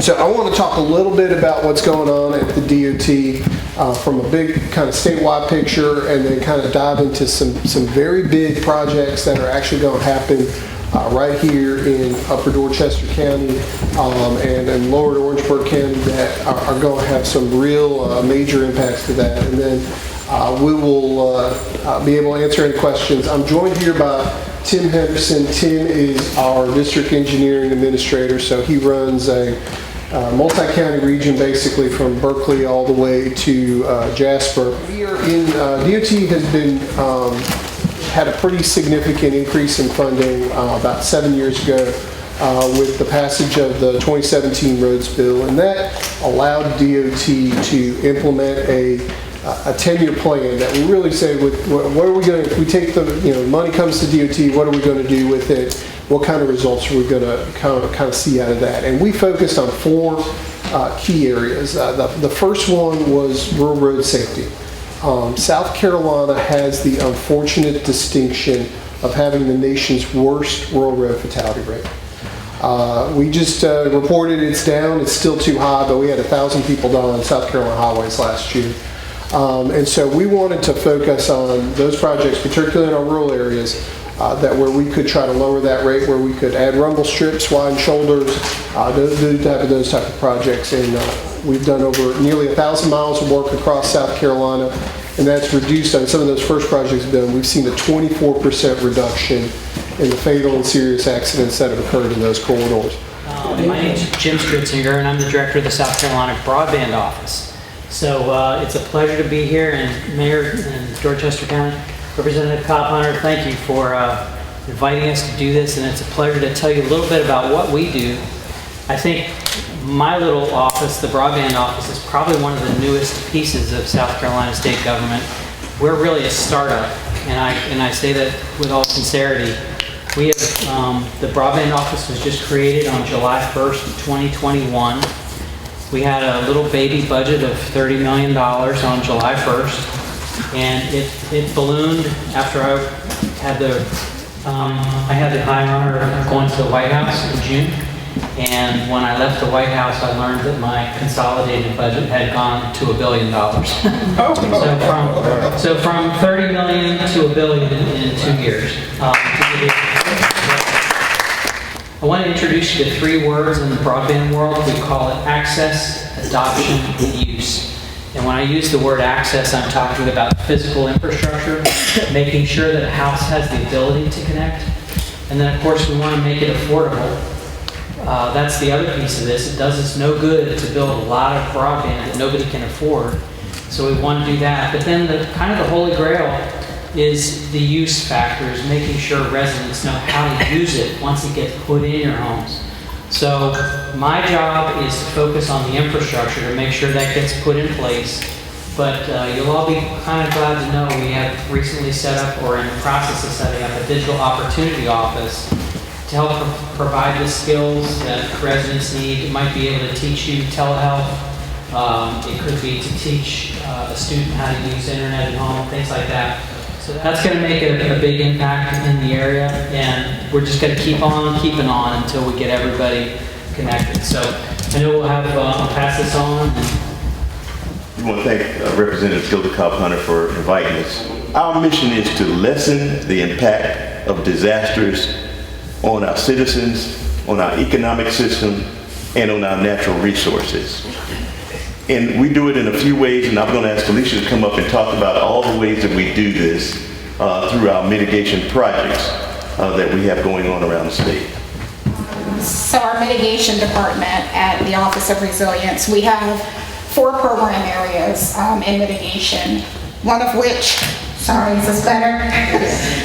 So I want to talk a little bit about what's going on at the DOT from a big kind of statewide picture, and then kind of dive into some very big projects that are actually going to happen right here in Upper Dorchester County and in Lower Orangeburg County that are going to have some real major impacts to that. And then we will be able to answer any questions. I'm joined here by Tim Henderson. Tim is our district engineering administrator, so he runs a multi-county region basically from Berkeley all the way to Jasper. We are in, DOT has been had a pretty significant increase in funding about 7 years ago with the passage of the 2017 roads bill, and that allowed DOT to implement a 10-year plan that we really say, what are we going to, if we take the, money comes to DOT, what are we going to do with it? What kind of results are we going to kind of see out of that? And we focused on four key areas. The first one was rural road safety. South Carolina has the unfortunate distinction of having the nation's worst rural road fatality rate. We just reported it's down. It's still too high, but we had 1,000 people die on South Carolina highways last year. And so we wanted to focus on those projects, particularly in our rural areas, that where we could try to lower that rate, where we could add rumble strips, widen shoulders, those type of projects. And we've done over nearly 1,000 miles of work across South Carolina, and that's reduced on some of those first projects done. We've seen a 24% reduction in the fatal and serious accidents that have occurred in those corridors. My name is Jim Stritzinger, and I'm the director of the South Carolina Broadband Office. So it's a pleasure to be here, and Mayor and Dorchester County Representative Cobb, thank you for inviting us to do this, and it's a pleasure to tell you a little bit about what we do. I think my little office, the broadband office, is probably one of the newest pieces of South Carolina state government. We're really a startup, and I say that with all sincerity. We have the broadband office was just created on July 1st, 2021. We had a little baby budget of $30 million on July 1st, and it ballooned after I had the high honor of going to the White House in June. And when I left the White House, I learned that my consolidated budget had gone to $1 billion. So from 30 million to $1 billion in 2 years. I want to introduce you to 3 words in the broadband world. We call it access, adoption, and use. And when I use the word access, I'm talking about physical infrastructure, making sure that a house has the ability to connect. And then, of course, we want to make it affordable. That's the other piece of this. It does us no good to build a lot of broadband that nobody can afford. So we want to do that. But then the holy grail is the use factor, is making sure residents know how to use it once it gets put in your homes. So my job is to focus on the infrastructure to make sure that gets put in place. But you'll all be kind of glad to know we have recently set up, or in the process of setting up, a digital opportunity office to help provide the skills that residents need. It might be able to teach you telehealth. It could be to teach a student how to use internet at home, things like that. So that's going to make a big impact in the area, and we're just going to keep on keeping on until we get everybody connected. So I know we'll have, I'll pass this on. We want to thank Representative Gilda Cobb for inviting us. Our mission is to lessen the impact of disasters on our citizens, on our economic system, and on our natural resources. And we do it in a few ways, and I'm going to ask Felicia to come up and talk about all the ways that we do this through our mitigation projects that we have going on around the state. So our mitigation department at the Office of Resilience, we have 4 program areas in mitigation, one of which, sorry, is this better?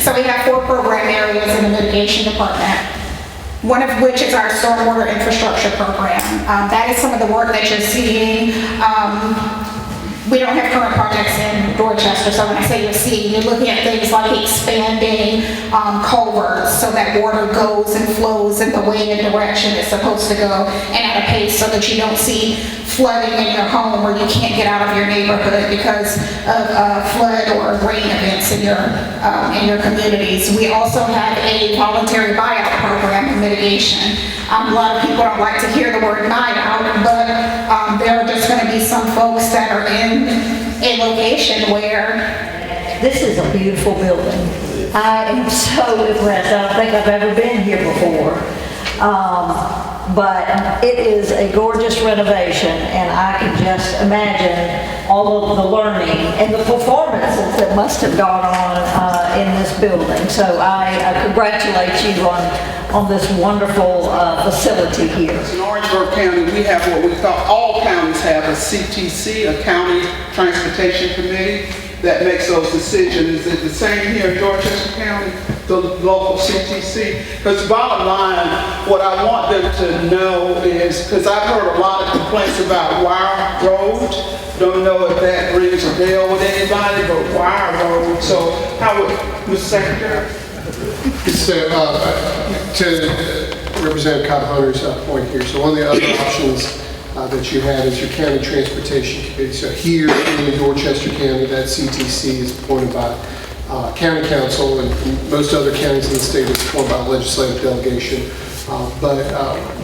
So we have 4 program areas in the mitigation department, one of which is our stormwater infrastructure program. That is some of the work that you're seeing. We don't have current projects in Dorchester, so when I say you're seeing, you're looking at things like expanding culverts so that water goes and flows in the way and direction it's supposed to go, and at a pace so that you don't see flooding in your home where you can't get out of your neighborhood because of flood or rain events in your communities. We also have a voluntary buyout program in mitigation. A lot of people don't like to hear the word buyout, but there are just going to be some folks that are in a location where this is a beautiful building. I am so impressed. I don't think I've ever been here before. But it is a gorgeous renovation, and I can just imagine all of the learning and the performances that must have gone on in this building. So I congratulate you on this wonderful facility here. In Orangeburg County, we have what we thought all counties have, a CTC, a County Transportation Committee, that makes those decisions. Is it the same here in Dorchester County, the local CTC? Because bottom line, what I want them to know is, because I've heard a lot of complaints about Wire Road. Don't know if that rings a bell with anybody, but Wire Road. So how would, Mr. Secretary? So, to Representative Cobb Hunter's point here, so one of the other options that you have is your county transportation committee. So here in Dorchester County, that CTC is appointed by county council, and most other counties in the state is appointed by legislative delegation. But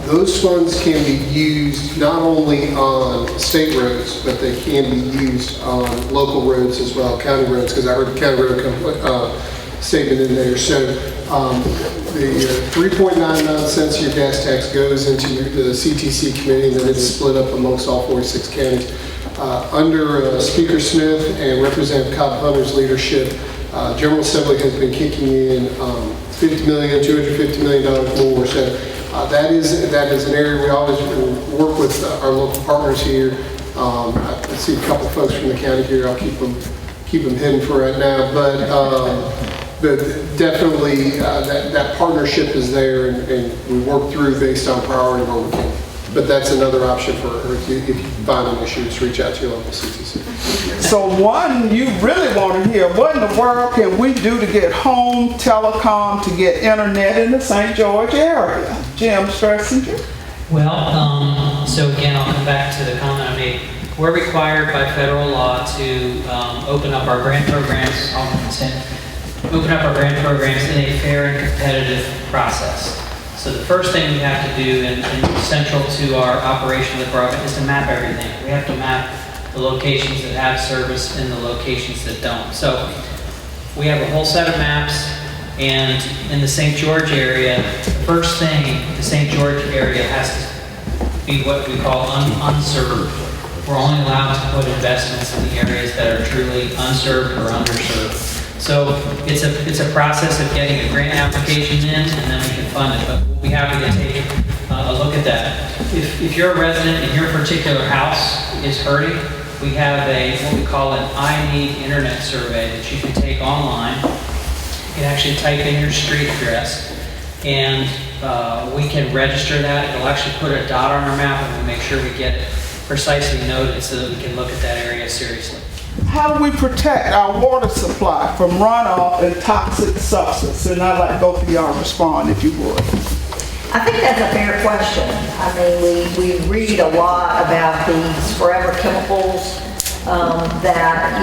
those funds can be used not only on state roads, but they can be used on local roads as well, county roads, because I heard the county road statement in there. So the 3.99 cents of your gas tax goes into the CTC committee, and then it's split up amongst all 46 counties. Under Speaker Smith and Representative Cobb Hunter's leadership, General Assembly has been kicking in $250 million more. So that is an area we always work with our local partners here. I see a couple folks from the county here. I'll keep them hidden for right now, but definitely that partnership is there, and we work through based on priority where we can. But that's another option for if you find an issue, just reach out to your local CTC. So one, you really want to hear, what in the world can we do to get home telecom, to get internet in the St. George area? Jim Stressinger? Well, so again, I'll come back to the comment I made. We're required by federal law to open up our grant programs, open up our grant programs in a fair and competitive process. So the first thing we have to do, and central to our operation of the program, is to map everything. We have to map the locations that have service and the locations that don't. So we have a whole set of maps, and in the St. George area, the first thing, the St. George area has to be what we call unserved. We're only allowed to put investments in the areas that are truly unserved or underserved. So it's a process of getting a grant application in, and then we can fund it. But we'll be happy to take a look at that. If you're a resident and your particular house is hurting, we have what we call an I Need Internet survey that you can take online. You can actually type in your street address, and we can register that. It'll actually put a dot on our map, and we'll make sure we get it precisely noted so that we can look at that area seriously. How do we protect our water supply from runoff and toxic substances? And I'd like both of y'all to respond, if you would. I think that's a fair question. I mean, we read a lot about these forever chemicals that,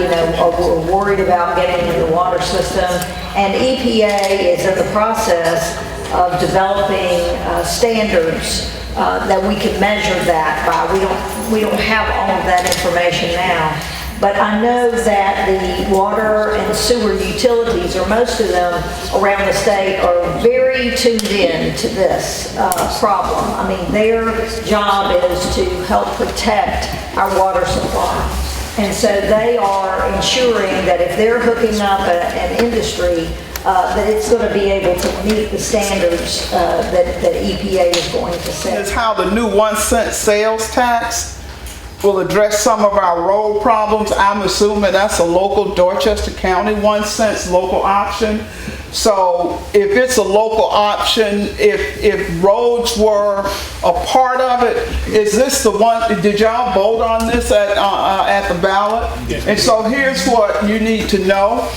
we're worried about getting into the water system. And EPA is in the process of developing standards that we can measure that by. We don't have all of that information now. But I know that the water and sewer utilities, or most of them around the state, are very tuned in to this problem. I mean, their job is to help protect our water supply. And so they are ensuring that if they're hooking up an industry, that it's going to be able to meet the standards that EPA is going to set. Is how the new 1 cent sales tax will address some of our road problems. I'm assuming that's a local Dorchester County 1 cent local option. So if it's a local option, if roads were a part of it, is this the one, did y'all vote on this at the ballot? Yes. And so here's what you need to know.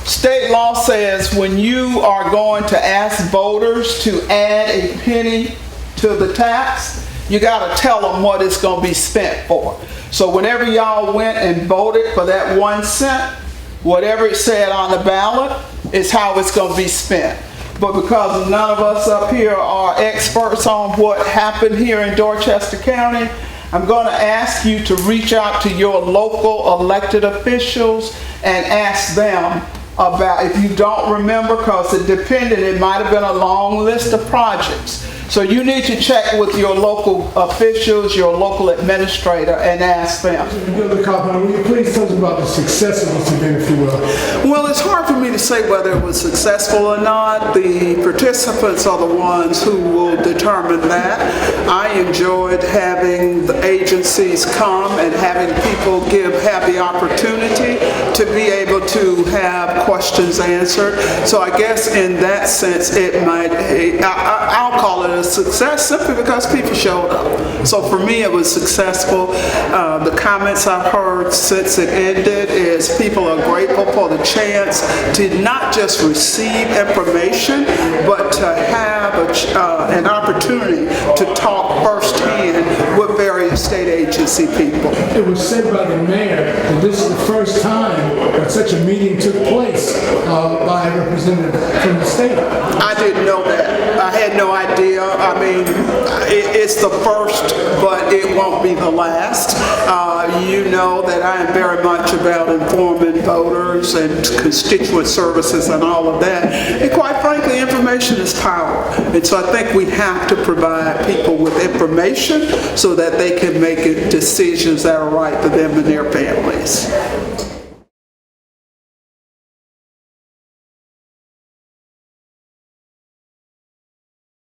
State law says when you are going to ask voters to add a penny to the tax, you gotta tell them what it's gonna be spent for. So whenever y'all went and voted for that 1 cent, whatever it said on the ballot is how it's gonna be spent. But because none of us up here are experts on what happened here in Dorchester County, I'm going to ask you to reach out to your local elected officials and ask them about, if you don't remember, because it might have been a long list of projects. So you need to check with your local officials, your local administrator, and ask them. Gilda Cobb, will you please tell us about the success of this event, if you will? Well, it's hard for me to say whether it was successful or not. The participants are the ones who will determine that. I enjoyed having the agencies come and having people have the opportunity to be able to have questions answered. So I guess in that sense, I'll call it a success simply because people showed up. So for me, it was successful. The comments I've heard since it ended is people are grateful for the chance to not just receive information, but to have an opportunity to talk firsthand with various state agency people. It was said by the mayor that this is the first time that such a meeting took place by a representative from the state. I didn't know that. I had no idea. I mean, it's the first, but it won't be the last. You know that I am very much about informing voters and constituent services and all of that. And quite frankly, information is power. And so I think we have to provide people with information so that they can make decisions that are right for them and their families.